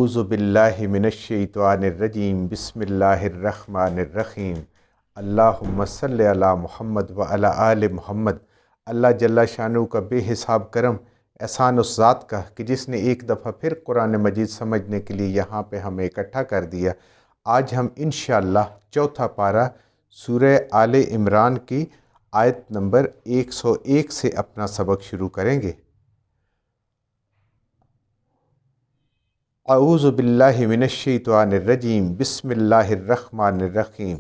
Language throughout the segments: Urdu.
اعوذ باللہ من الشیطان الرجیم بسم اللہ الرحمن الرحیم اللہم صلی علی محمد وعلی آل محمد۔ اللہ جل شانہ کا بے حساب کرم احسان اس ذات کا کہ جس نے ایک دفعہ پھر قرآن مجید سمجھنے کے لیے یہاں پہ ہمیں اکٹھا کر دیا۔ آج ہم انشاءاللہ چوتھا پارہ سورہ آل عمران کی آیت نمبر 101 سے اپنا سبق شروع کریں گے۔ اعوذ باللہ من الشیطان الرجیم بسم اللہ الرحمن الرحیم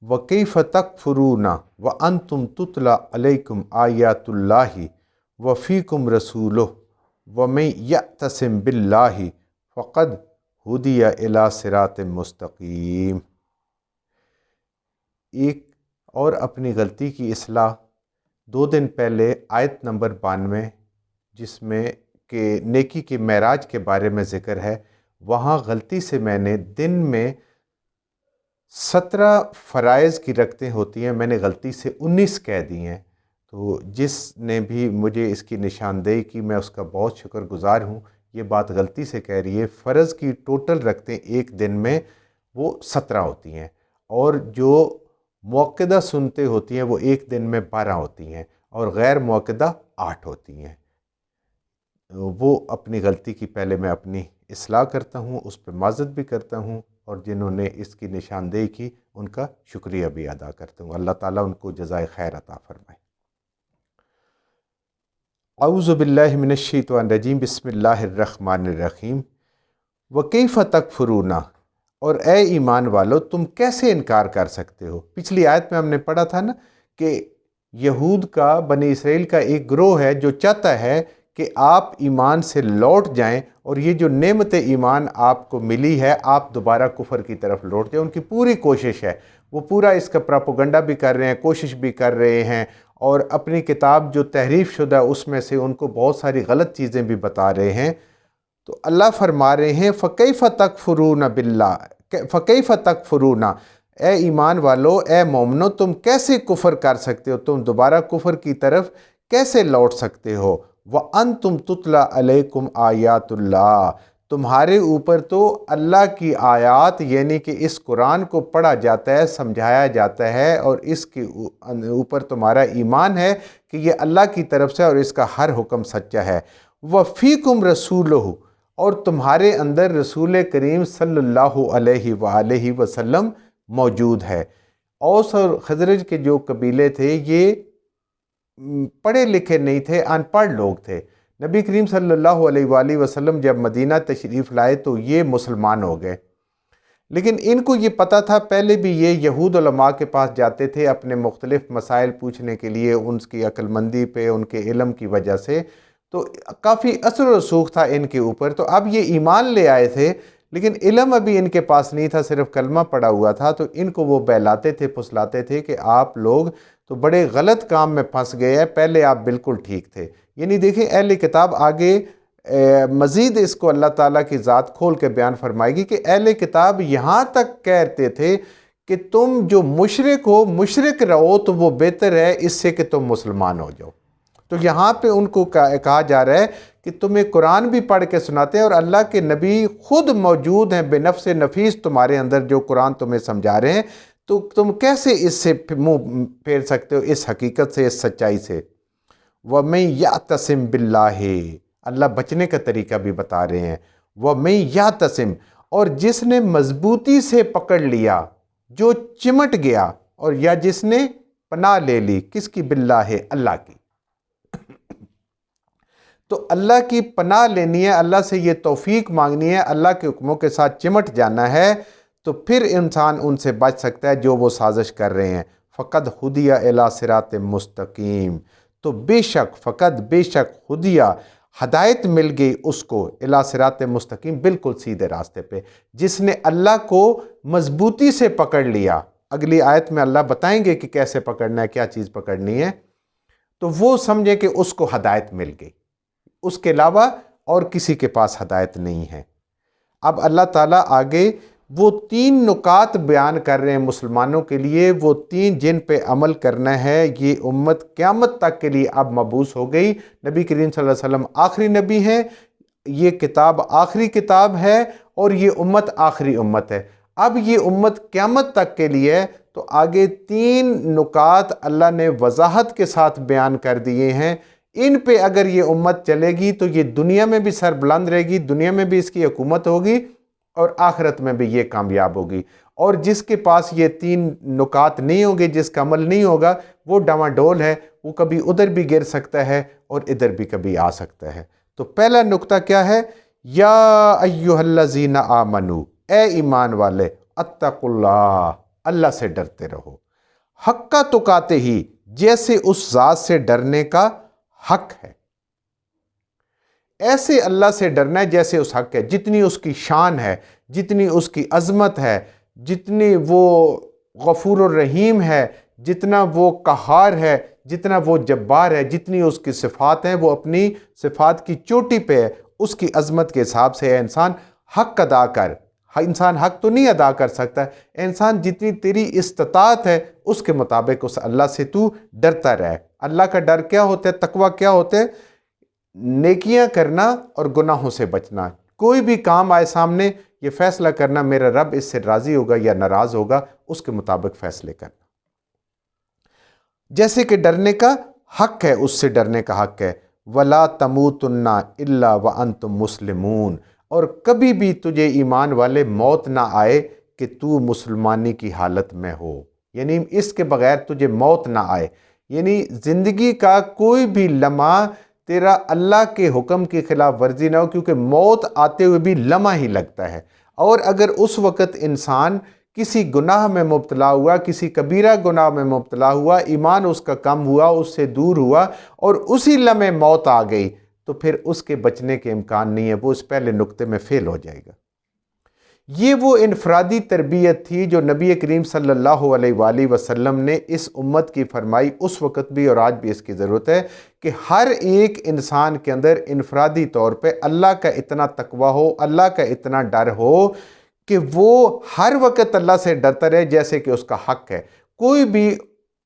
وکیف تکفرون وانتم تتلی علیکم آیات اللہ وفیکم رسولہ ومن یعتصم باللہ فقد ہدی الی صراط مستقیم۔ ایک اور اپنی غلطی کی اصلاح، 2 دن پہلے آیت نمبر 92 جس میں کہ نیکی کے معراج کے بارے میں ذکر ہے، وہاں غلطی سے میں نے دن میں 17 فرائض کی رکعتیں ہوتی ہیں، میں نے غلطی سے 19 کہہ دی ہیں۔ تو جس نے بھی مجھے اس کی نشاندہی کی میں اس کا بہت شکر گزار ہوں۔ یہ بات غلطی سے کہہ رہی ہے، فرض کی ٹوٹل رکعتیں ایک دن میں وہ 17 ہوتی ہیں، اور جو موقدہ سنتے ہوتی ہیں وہ ایک دن میں 12 ہوتی ہیں، اور غیر موقدہ 8 ہوتی ہیں۔ وہ اپنی غلطی کی پہلے میں اپنی اصلاح کرتا ہوں، اس پہ معذرت بھی کرتا ہوں، اور جنہوں نے اس کی نشاندہی کی ان کا شکریہ بھی ادا کرتا ہوں۔ اللہ تعالیٰ ان کو جزائے خیر عطا فرمائے۔ اعوذ باللہ من الشیطان الرجیم بسم اللہ الرحمن الرحیم وکیف تکفرون، اور اے ایمان والو تم کیسے انکار کر سکتے ہو۔ پچھلی آیت میں ہم نے پڑھا تھا نا کہ یہود کا، بنی اسرائیل کا ایک گروہ ہے جو چاہتا ہے کہ آپ ایمان سے لوٹ جائیں، اور یہ جو نعمت ایمان آپ کو ملی ہے آپ دوبارہ کفر کی طرف لوٹ جائیں۔ ان کی پوری کوشش ہے، وہ پورا اس کا پراپوگنڈا بھی کر رہے ہیں، کوشش بھی کر رہے ہیں، اور اپنی کتاب جو تحریف شدہ اس میں سے ان کو بہت ساری غلط چیزیں بھی بتا رہے ہیں۔ تو اللہ فرما رہے ہیں فَكَيْفَ تَكْفُرُونَ بِاللَّهِ فَكَيْفَ تَكْفُرُونَ، اے ایمان والو، اے مومنو، تم کیسے کفر کر سکتے ہو، تم دوبارہ کفر کی طرف کیسے لوٹ سکتے ہو۔ وَأَنْتُمْ تُتْلَى عَلَيْكُمْ آیات اللہ، تمہارے اوپر تو اللہ کی آیات یعنی کہ اس قرآن کو پڑھا جاتا ہے، سمجھایا جاتا ہے، اور اس کے اوپر تمہارا ایمان ہے کہ یہ اللہ کی طرف سے اور اس کا ہر حکم سچا ہے۔ وَفِيكُمْ رَسُولُهُ، اور تمہارے اندر رسول کریم صلی اللہ علیہ وآلہ وسلم موجود ہے۔ اوس اور خزرج کے جو قبیلے تھے یہ پڑھے لکھے نہیں تھے، ان پڑھ لوگ تھے۔ نبی کریم صلی اللہ علیہ وآلہ وسلم جب مدینہ تشریف لائے تو یہ مسلمان ہو گئے، لیکن ان کو یہ پتہ تھا، پہلے بھی یہ یہود علماء کے پاس جاتے تھے اپنے مختلف مسائل پوچھنے کے لیے، ان کی عقل مندی پہ، ان کے علم کی وجہ سے، تو کافی اثر و رسوخ تھا ان کے اوپر۔ تو اب یہ ایمان لے آئے تھے لیکن علم ابھی ان کے پاس نہیں تھا، صرف کلمہ پڑا ہوا تھا، تو ان کو وہ بہلاتے تھے، پھسلاتے تھے کہ آپ لوگ تو بڑے غلط کام میں پھنس گئے ہیں، پہلے آپ بالکل ٹھیک تھے۔ یعنی دیکھیں اہل کتاب آگے مزید اس کو اللہ تعالیٰ کی ذات کھول کے بیان فرمائے گی کہ اہل کتاب یہاں تک کہتے تھے کہ تم جو مشرک ہو، مشرک رہو تو وہ بہتر ہے اس سے کہ تم مسلمان ہو جاؤ۔ تو یہاں پہ ان کو کہا جا رہا ہے کہ تمہیں قرآن بھی پڑھ کے سناتے ہیں، اور اللہ کے نبی خود موجود ہیں، بے نفس نفیس تمہارے اندر جو قرآن تمہیں سمجھا رہے ہیں، تو تم کیسے اس سے منہ پھیر سکتے ہو، اس حقیقت سے، اس سچائی سے۔ وَمَن يَعْتَصِم بِاللَّهِ، اللہ بچنے کا طریقہ بھی بتا رہے ہیں۔ وَمَن يَعْتَصِم، اور جس نے مضبوطی سے پکڑ لیا، جو چمٹ گیا، اور یا جس نے پناہ لے لی، کس کی؟ باللہ، اللہ کی۔ تو اللہ کی پناہ لینی ہے، اللہ سے یہ توفیق مانگنی ہے، اللہ کے حکموں کے ساتھ چمٹ جانا ہے، تو پھر انسان ان سے بچ سکتا ہے جو وہ سازش کر رہے ہیں۔ فقد ہدیہ الی صراط مستقیم، تو بے شک، فقد بے شک، ہدیہ ہدایت مل گئی اس کو، الی صراط مستقیم، بالکل سیدھے راستے پہ، جس نے اللہ کو مضبوطی سے پکڑ لیا۔ اگلی آیت میں اللہ بتائیں گے کہ کیسے پکڑنا ہے، کیا چیز پکڑنی ہے، تو وہ سمجھے کہ اس کو ہدایت مل گئی، اس کے علاوہ اور کسی کے پاس ہدایت نہیں ہے۔ اب اللہ تعالیٰ آگے وہ 3 نکات بیان کر رہے ہیں مسلمانوں کے لیے، وہ 3 جن پہ عمل کرنا ہے۔ یہ امت قیامت تک کے لیے اب مبعوث ہو گئی، نبی کریم صلی اللہ علیہ وسلم آخری نبی ہیں، یہ کتاب آخری کتاب ہے، اور یہ امت آخری امت ہے۔ اب یہ امت قیامت تک کے لیے ہے، تو آگے 3 نکات اللہ نے وضاحت کے ساتھ بیان کر دیے ہیں۔ ان پہ اگر یہ امت چلے گی تو یہ دنیا میں بھی سر بلند رہے گی، دنیا میں بھی اس کی حکومت ہوگی اور آخرت میں بھی یہ کامیاب ہوگی۔ اور جس کے پاس یہ 3 نکات نہیں ہوں گے، جس کا عمل نہیں ہوگا، وہ ڈاواڈول ہے، وہ کبھی ادھر بھی گر سکتا ہے اور ادھر بھی کبھی آ سکتا ہے۔ تو پہلا نکتہ کیا ہے؟ یا ایھا الذین آمنو، اے ایمان والے، اتقوا اللہ، اللہ سے ڈرتے رہو، حق تقاتے ہی، جیسے اس ذات سے ڈرنے کا حق ہے۔ ایسے اللہ سے ڈرنا ہے جیسے اس حق ہے، جتنی اس کی شان ہے، جتنی اس کی عظمت ہے، جتنی وہ غفور الرحیم ہے، جتنا وہ قہار ہے، جتنا وہ جبار ہے، جتنی اس کی صفات ہیں، وہ اپنی صفات کی چوٹی پہ ہے، اس کی عظمت کے حساب سے ہے۔ انسان حق ادا کر، انسان حق تو نہیں ادا کر سکتا، انسان جتنی تیری استطاعت ہے اس کے مطابق اس اللہ سے تو ڈرتا رہے۔ اللہ کا ڈر کیا ہوتا ہے؟ تقوی کیا ہوتا ہے؟ نیکیاں کرنا اور گناہوں سے بچنا۔ کوئی بھی کام آئے سامنے، یہ فیصلہ کرنا میرا رب اس سے راضی ہوگا یا ناراض ہوگا، اس کے مطابق فیصلے کرنا۔ جیسے کہ ڈرنے کا حق ہے، اس سے ڈرنے کا حق ہے۔ وَلَا تَمُوتُنَّ إِلَّا وَأَنْتُمْ مُسْلِمُونَ، اور کبھی بھی تجھے ایمان والے موت نہ آئے کہ تو مسلمانی کی حالت میں ہو، یعنی اس کے بغیر تجھے موت نہ آئے، یعنی زندگی کا کوئی بھی لمحہ تیرا اللہ کے حکم کی خلاف ورزی نہ ہو، کیونکہ موت آتے ہوئے بھی لمحہ ہی لگتا ہے۔ اور اگر اس وقت انسان کسی گناہ میں مبتلا ہوا، کسی کبیرہ گناہ میں مبتلا ہوا، ایمان اس کا کم ہوا، اس سے دور ہوا، اور اسی لمحے موت آ گئی، تو پھر اس کے بچنے کے امکان نہیں ہے، وہ اس پہلے نقطے میں فیل ہو جائے گا۔ یہ وہ انفرادی تربیت تھی جو نبی کریم صلی اللہ علیہ وآلہ وسلم نے اس امت کی فرمائی، اس وقت بھی اور آج بھی اس کی ضرورت ہے کہ ہر ایک انسان کے اندر انفرادی طور پہ اللہ کا اتنا تقوی ہو، اللہ کا اتنا ڈر ہو کہ وہ ہر وقت اللہ سے ڈرتا رہے جیسے کہ اس کا حق ہے۔ کوئی بھی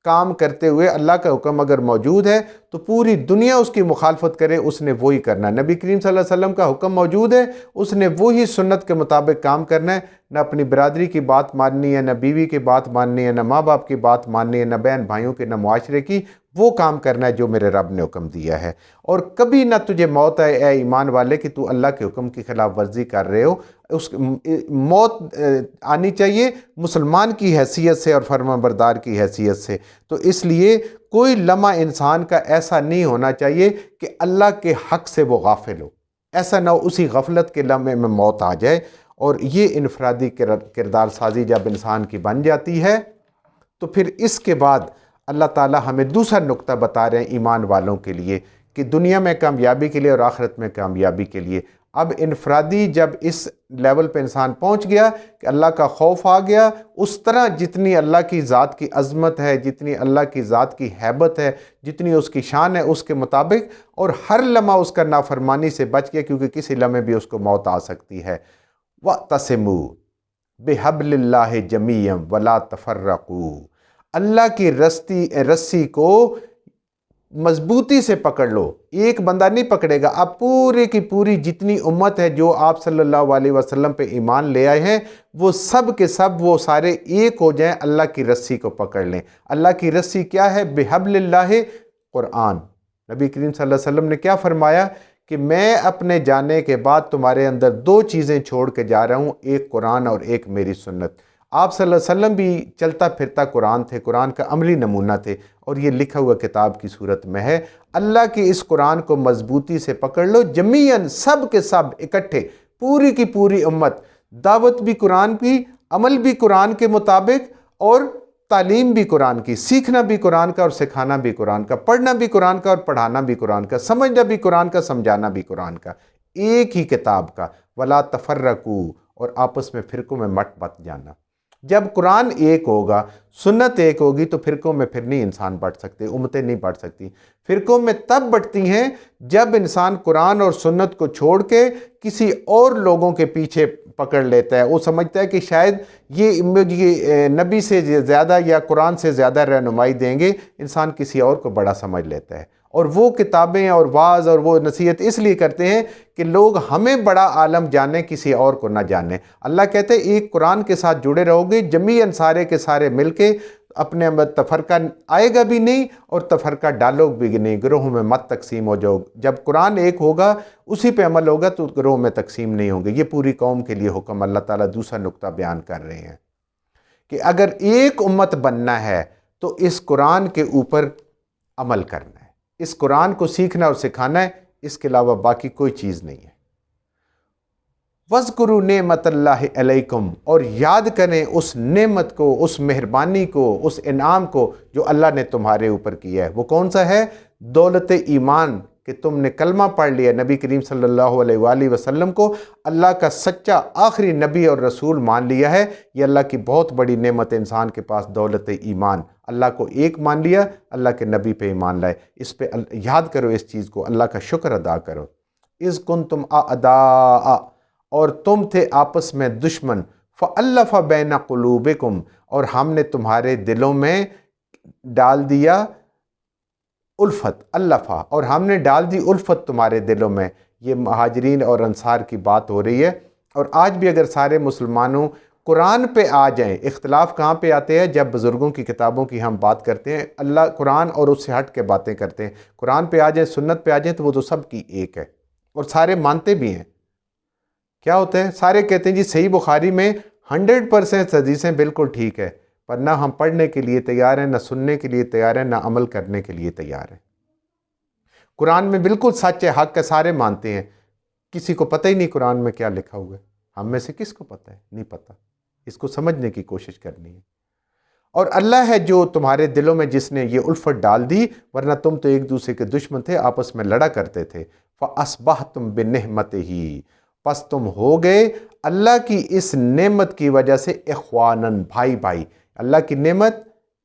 کام کرتے ہوئے اللہ کا حکم اگر موجود ہے تو پوری دنیا اس کی مخالفت کرے، اس نے وہی کرنا ہے۔ نبی کریم صلی اللہ علیہ وسلم کا حکم موجود ہے، اس نے وہی سنت کے مطابق کام کرنا ہے، نہ اپنی برادری کی بات ماننی ہے، نہ بیوی کی بات ماننی ہے، نہ ماں باپ کی بات ماننی ہے، نہ بہن بھائیوں کی، نہ معاشرے کی، وہ کام کرنا ہے جو میرے رب نے حکم دیا ہے۔ اور کبھی نہ تجھے موت آئے اے ایمان والے کہ تو اللہ کے حکم کی خلاف ورزی کر رہے ہو۔ اس موت آنی چاہیے مسلمان کی حیثیت سے اور فرمانبردار کی حیثیت سے۔ تو اس لیے کوئی لمحہ انسان کا ایسا نہیں ہونا چاہیے کہ اللہ کے حق سے وہ غافل ہو، ایسا نہ ہو اسی غفلت کے لمحے میں موت آ جائے۔ اور یہ انفرادی کردار سازی جب انسان کی بن جاتی ہے تو پھر اس کے بعد اللہ تعالی ہمیں دوسرا نقطہ بتا رہے ہیں ایمان والوں کے لیے کہ دنیا میں کامیابی کے لیے اور آخرت میں کامیابی کے لیے۔ اب انفرادی جب اس لیول پہ انسان پہنچ گیا کہ اللہ کا خوف آ گیا، اس طرح جتنی اللہ کی ذات کی عظمت ہے، جتنی اللہ کی ذات کی ہیبت ہے، جتنی اس کی شان ہے، اس کے مطابق، اور ہر لمحہ اس کا نافرمانی سے بچ گیا، کیونکہ کسی لمحے بھی اس کو موت آ سکتی ہے۔ وَاعْتَصِمُوا بِحَبْلِ اللَّهِ جَمِيعًا وَلَا تَفَرَّقُوا، اللہ کی رسی کو مضبوطی سے پکڑ لو۔ ایک بندہ نہیں پکڑے گا، اب پوری کی پوری جتنی امت ہے جو آپ صلی اللہ علیہ وسلم پہ ایمان لے آئے ہیں، وہ سب کے سب وہ سارے ایک ہو جائیں، اللہ کی رسی کو پکڑ لیں۔ اللہ کی رسی کیا ہے؟ بِحَبْلِ اللَّهِ، قرآن۔ نبی کریم صلی اللہ علیہ وسلم نے کیا فرمایا کہ میں اپنے جانے کے بعد تمہارے اندر 2 چیزیں چھوڑ کے جا رہا ہوں، ایک قرآن اور ایک میری سنت۔ آپ صلی اللہ علیہ وسلم بھی چلتا پھرتا قرآن تھے، قرآن کا عملی نمونہ تھے، اور یہ لکھا ہوا کتاب کی صورت میں ہے۔ اللہ کی اس قرآن کو مضبوطی سے پکڑ لو، جمیعاً، سب کے سب اکٹھے، پوری کی پوری امت، دعوت بھی قرآن کی، عمل بھی قرآن کے مطابق، اور تعلیم بھی قرآن کی، سیکھنا بھی قرآن کا اور سکھانا بھی قرآن کا، پڑھنا بھی قرآن کا اور پڑھانا بھی قرآن کا، سمجھنا بھی قرآن کا، سمجھانا بھی قرآن کا، ایک ہی کتاب کا۔ وَلَا تَفَرَّقُوا، اور آپس میں فرقوں میں مت جانا۔ جب قرآن ایک ہوگا، سنت ایک ہوگی، تو فرقوں میں پھر نہیں انسان بڑھ سکتے، امتیں نہیں بڑھ سکتی۔ فرقوں میں تب بڑھتی ہیں جب انسان قرآن اور سنت کو چھوڑ کے کسی اور لوگوں کے پیچھے پکڑ لیتا ہے۔ وہ سمجھتا ہے کہ شاید یہ نبی سے زیادہ یا قرآن سے زیادہ رہنمائی دیں گے، انسان کسی اور کو بڑا سمجھ لیتا ہے، اور وہ کتابیں اور واعظ اور وہ نصیحت اس لیے کرتے ہیں کہ لوگ ہمیں بڑا عالم جانیں، کسی اور کو نہ جانیں۔ اللہ کہتے ہیں ایک قرآن کے ساتھ جڑے رہو گے، جمیعاً سارے کے سارے مل کے، اپنے اندر تفرقہ آئے گا بھی نہیں اور تفرقہ ڈالو بھی نہیں، گروہوں میں مت تقسیم ہو جاؤ۔ جب قرآن ایک ہوگا، اسی پہ عمل ہوگا، تو گروہ میں تقسیم نہیں ہوں گے۔ یہ پوری قوم کے لیے حکم اللہ تعالیٰ دوسرا نقطہ بیان کر رہے ہیں کہ اگر ایک امت بننا ہے تو اس قرآن کے اوپر عمل کرنا ہے، اس قرآن کو سیکھنا اور سکھانا ہے، اس کے علاوہ باقی کوئی چیز نہیں ہے۔ وَاذْكُرُوا نِعْمَتَ اللَّهِ عَلَيْكُمْ، اور یاد کریں اس نعمت کو، اس مہربانی کو، اس انعام کو جو اللہ نے تمہارے اوپر کیا ہے۔ وہ کون سا ہے؟ دولت ایمان، کہ تم نے کلمہ پڑھ لیا، نبی کریم صلی اللہ علیہ وآلہ وسلم کو اللہ کا سچا آخری نبی اور رسول مان لیا ہے۔ یہ اللہ کی بہت بڑی نعمت ہے انسان کے پاس، دولت ایمان۔ اللہ کو ایک مان لیا، اللہ کے نبی پہ ایمان لائے، اس پہ یاد کرو، اس چیز کو، اللہ کا شکر ادا کرو۔ اذ کنتم اعداء، اور تم تھے آپس میں دشمن، فَأَلَّفَ بَيْنَ قُلُوبِكُمْ، اور ہم نے تمہارے دلوں میں ڈال دیا الفت، الفا، اور ہم نے ڈال دی الفت تمہارے دلوں میں۔ یہ مہاجرین اور انصار کی بات ہو رہی ہے۔ اور آج بھی اگر سارے مسلمانوں قرآن پہ آ جائیں، اختلاف کہاں پہ آتے ہیں؟ جب بزرگوں کی کتابوں کی ہم بات کرتے ہیں، اللہ قرآن اور اس سے ہٹ کے باتیں کرتے ہیں۔ قرآن پہ آ جائیں، سنت پہ آ جائیں، تو وہ تو سب کی ایک ہے اور سارے مانتے بھی ہیں۔ کیا ہوتا ہے؟ سارے کہتے ہیں جی صحیح بخاری میں 100% حدیثیں بالکل ٹھیک ہے، پر نہ ہم پڑھنے کے لیے تیار ہیں، نہ سننے کے لیے تیار ہیں، نہ عمل کرنے کے لیے تیار ہیں۔ قرآن میں بالکل سچ ہے، حق ہے، سارے مانتے ہیں، کسی کو پتہ ہی نہیں قرآن میں کیا لکھا ہوا ہے۔ ہم میں سے کس کو پتہ ہے؟ نہیں پتہ۔ اس کو سمجھنے کی کوشش کرنی ہے۔ اور اللہ ہے جو تمہارے دلوں میں جس نے یہ الفت ڈال دی، ورنہ تم تو ایک دوسرے کے دشمن تھے، آپس میں لڑا کرتے تھے۔ فَأَصْبَحْتُمْ بِنِعْمَتِهِ، پس تم ہو گئے اللہ کی اس نعمت کی وجہ سے اخواناً، بھائی بھائی۔ اللہ کی نعمت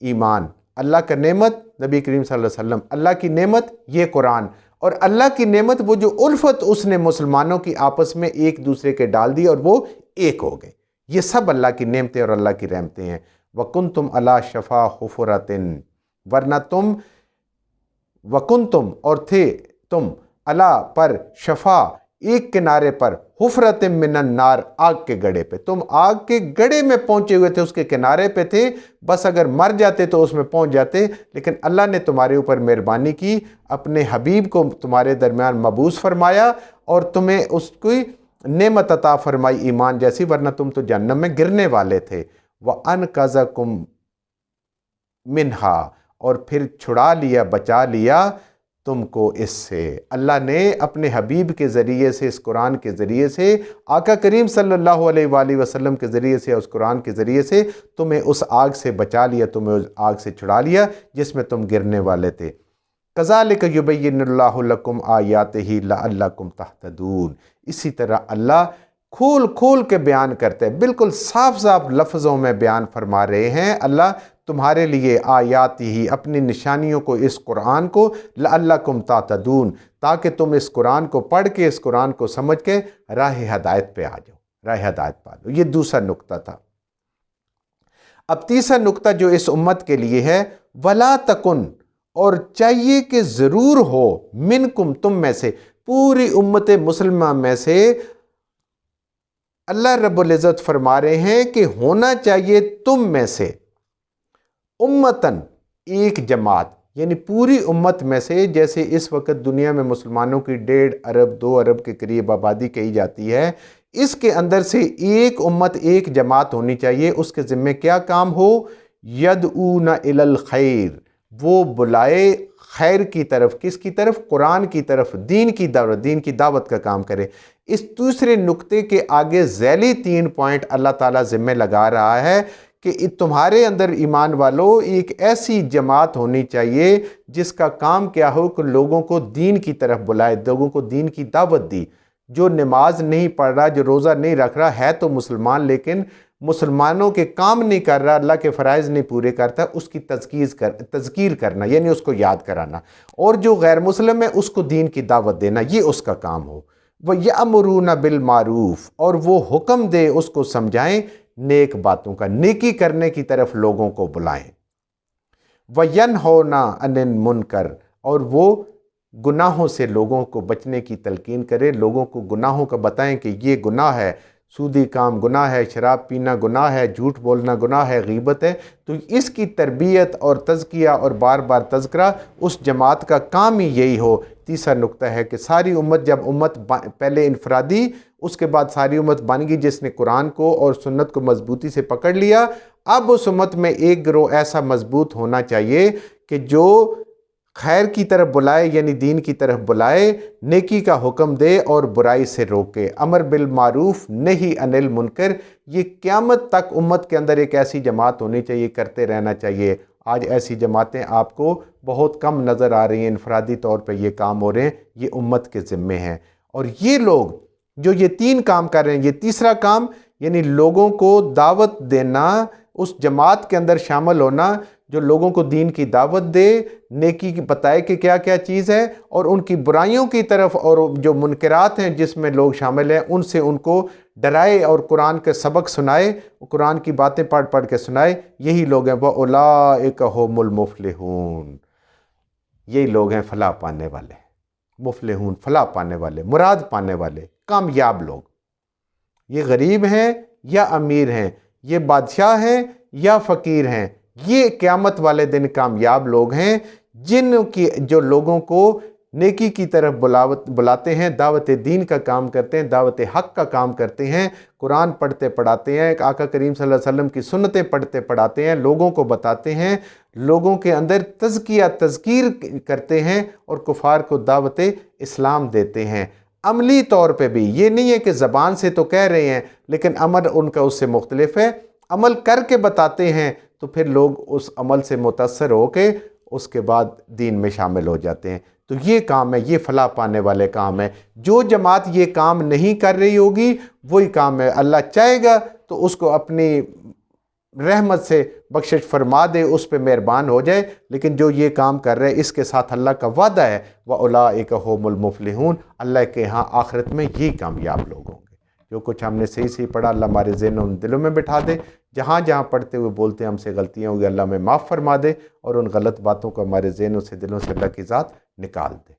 ایمان، اللہ کا نعمت نبی کریم صلی اللہ علیہ وسلم، اللہ کی نعمت یہ قرآن، اور اللہ کی نعمت وہ جو الفت اس نے مسلمانوں کی آپس میں ایک دوسرے کے ڈال دی اور وہ ایک ہو گئے۔ یہ سب اللہ کی نعمتیں اور اللہ کی رحمتیں ہیں۔ وَكُنْتُمْ عَلَى شَفَا حُفْرَةٍ، ورنہ تم وَكُنْتُمْ، اور تھے تم، عَلَى پر، شفا ایک کنارے پر، حفرت من النار، آگ کے گڑھے پہ، تم آگ کے گڑھے میں پہنچے ہوئے تھے، اس کے کنارے پہ تھے، بس اگر مر جاتے تو اس میں پہنچ جاتے، لیکن اللہ نے تمہارے اوپر مہربانی کی، اپنے حبیب کو تمہارے درمیان مبعوث فرمایا اور تمہیں اس کی نعمت عطا فرمائی ایمان جیسی، ورنہ تم تو جہنم میں گرنے والے تھے۔ وَأَنْقَذَكُمْ مِنْهَا، اور پھر چھڑا لیا، بچا لیا تم کو اس سے۔ اللہ نے اپنے حبیب کے ذریعے سے، اس قرآن کے ذریعے سے، آقا کریم صلی اللہ علیہ وآلہ وسلم کے ذریعے سے، اس قرآن کے ذریعے سے تمہیں اس آگ سے بچا لیا، تمہیں اس آگ سے چھڑا لیا جس میں تم گرنے والے تھے۔ كَذَلِكَ يُبَيِّنُ اللَّهُ لَكُمْ آيَاتِهِ لَعَلَّكُمْ تَهْتَدُونَ، اسی طرح اللہ کھول کھول کے بیان کرتے ہیں، بالکل صاف صاف لفظوں میں بیان فرما رہے ہیں اللہ تمہارے لیے آیات ہی، اپنی نشانیوں کو، اس قرآن کو، لعلکم تہتدون، تاکہ تم اس قرآن کو پڑھ کے، اس قرآن کو سمجھ کے راہ ہدایت پہ آ جاؤ، راہ ہدایت پا لو۔ یہ دوسرا نقطہ تھا۔ اب تیسرا نقطہ جو اس امت کے لیے ہے، ولا تکن، اور چاہیے کہ ضرور ہو، منکم، تم میں سے، پوری امت مسلمہ میں سے، اللہ رب العزت فرما رہے ہیں کہ ہونا چاہیے تم میں سے، امتن، ایک جماعت، یعنی پوری امت میں سے، جیسے اس وقت دنیا میں مسلمانوں کی 1.5 ارب 2 ارب کے قریب آبادی کہی جاتی ہے، اس کے اندر سے ایک امت، ایک جماعت ہونی چاہیے۔ اس کے ذمہ کیا کام ہو؟ یدعون الی الخیر، وہ بلائے خیر کی طرف، کس کی طرف؟ قرآن کی طرف، دین کی دعوت، دین کی دعوت کا کام کرے۔ اس دوسرے نقطے کے آگے ذیلی 3 پوائنٹ اللہ تعالیٰ ذمہ لگا رہا ہے کہ تمہارے اندر ایمان والو ایک ایسی جماعت ہونی چاہیے جس کا کام کیا ہو کہ لوگوں کو دین کی طرف بلائے، لوگوں کو دین کی دعوت دی۔ جو نماز نہیں پڑھ رہا، جو روزہ نہیں رکھ رہا ہے تو مسلمان، لیکن مسلمانوں کے کام نہیں کر رہا، اللہ کے فرائض نہیں پورے کرتا، اس کی تذکیر کرنا، یعنی اس کو یاد کرانا، اور جو غیر مسلم ہے اس کو دین کی دعوت دینا، یہ اس کا کام ہو۔ وَيَأْمُرُونَ بِالْمَعْرُوفِ، اور وہ حکم دے، اس کو سمجھائیں نیک باتوں کا، نیکی کرنے کی طرف لوگوں کو بلائیں۔ وَيَنْهُونَ عَنِ الْمُنْكَرِ، اور وہ گناہوں سے لوگوں کو بچنے کی تلقین کریں، لوگوں کو گناہوں کا بتائیں کہ یہ گناہ ہے، سودی کام گناہ ہے، شراب پینا گناہ ہے، جھوٹ بولنا گناہ ہے، غیبت ہے۔ تو اس کی تربیت اور تزکیہ اور بار بار تذکرہ اس جماعت کا کام ہی یہی ہو۔ تیسرا نقطہ ہے کہ ساری امت، جب امت پہلے انفرادی، اس کے بعد ساری امت بن گئی جس نے قرآن کو اور سنت کو مضبوطی سے پکڑ لیا، اب اس امت میں ایک گروہ ایسا مضبوط ہونا چاہیے کہ جو خیر کی طرف بلائے، یعنی دین کی طرف بلائے، نیکی کا حکم دے اور برائی سے روکے، امر بالمعروف نہی عن المنکر۔ یہ قیامت تک امت کے اندر ایک ایسی جماعت ہونی چاہیے، کرتے رہنا چاہیے۔ آج ایسی جماعتیں آپ کو بہت کم نظر آ رہی ہیں، انفرادی طور پہ یہ کام ہو رہے ہیں، یہ امت کے ذمے ہیں۔ اور یہ لوگ جو یہ 3 کام کر رہے ہیں، یہ تیسرا کام یعنی لوگوں کو دعوت دینا، اس جماعت کے اندر شامل ہونا جو لوگوں کو دین کی دعوت دے، نیکی کی بتائے کہ کیا کیا چیز ہے، اور ان کی برائیوں کی طرف اور جو منکرات ہیں جس میں لوگ شامل ہیں ان سے ان کو ڈرائے اور قرآن کے سبق سنائے، قرآن کی باتیں پڑھ پڑھ کے سنائے۔ یہی لوگ ہیں وَأُولَٰئِکَ هُمُ الْمُفْلِحُونَ، یہی لوگ ہیں فلاح پانے والے، مفلحون فلاح پانے والے، مراد پانے والے، کامیاب لوگ۔ یہ غریب ہیں یا امیر ہیں، یہ بادشاہ ہیں یا فقیر ہیں، یہ قیامت والے دن کامیاب لوگ ہیں جو لوگوں کو نیکی کی طرف بلاتے ہیں، دعوت دین کا کام کرتے ہیں، دعوت حق کا کام کرتے ہیں، قرآن پڑھتے پڑھاتے ہیں، آقا کریم صلی اللہ علیہ وسلم کی سنتیں پڑھتے پڑھاتے ہیں، لوگوں کو بتاتے ہیں، لوگوں کے اندر تزکیہ تذکیر کرتے ہیں اور کفار کو دعوت اسلام دیتے ہیں۔ عملی طور پہ بھی یہ نہیں ہے کہ زبان سے تو کہہ رہے ہیں لیکن عمل ان کا اس سے مختلف ہے، عمل کر کے بتاتے ہیں تو پھر لوگ اس عمل سے متاثر ہو کے اس کے بعد دین میں شامل ہو جاتے ہیں۔ تو یہ کام ہے، یہ فلاح پانے والے کام ہے۔ جو جماعت یہ کام نہیں کر رہی ہوگی وہی کام ہے، اللہ چاہے گا تو اس کو اپنی رحمت سے بخشش فرما دے، اس پہ مہربان ہو جائے، لیکن جو یہ کام کر رہے اس کے ساتھ اللہ کا وعدہ ہے وَأُولَٰئِکَ هُمُ الْمُفْلِحُونَ، اللہ کے ہاں آخرت میں یہ کامیاب لوگ ہوں گے۔ جو کچھ ہم نے صحیح پڑھا اللہ ہمارے ذہنوں اور دلوں میں بٹھا دے، جہاں جہاں پڑھتے ہوئے بولتے ہم سے غلطیاں ہوگی اللہ میں معاف فرما دے، اور ان غلط باتوں کو ہمارے ذہنوں سے دلوں سے اللہ کی ذات نکال دے۔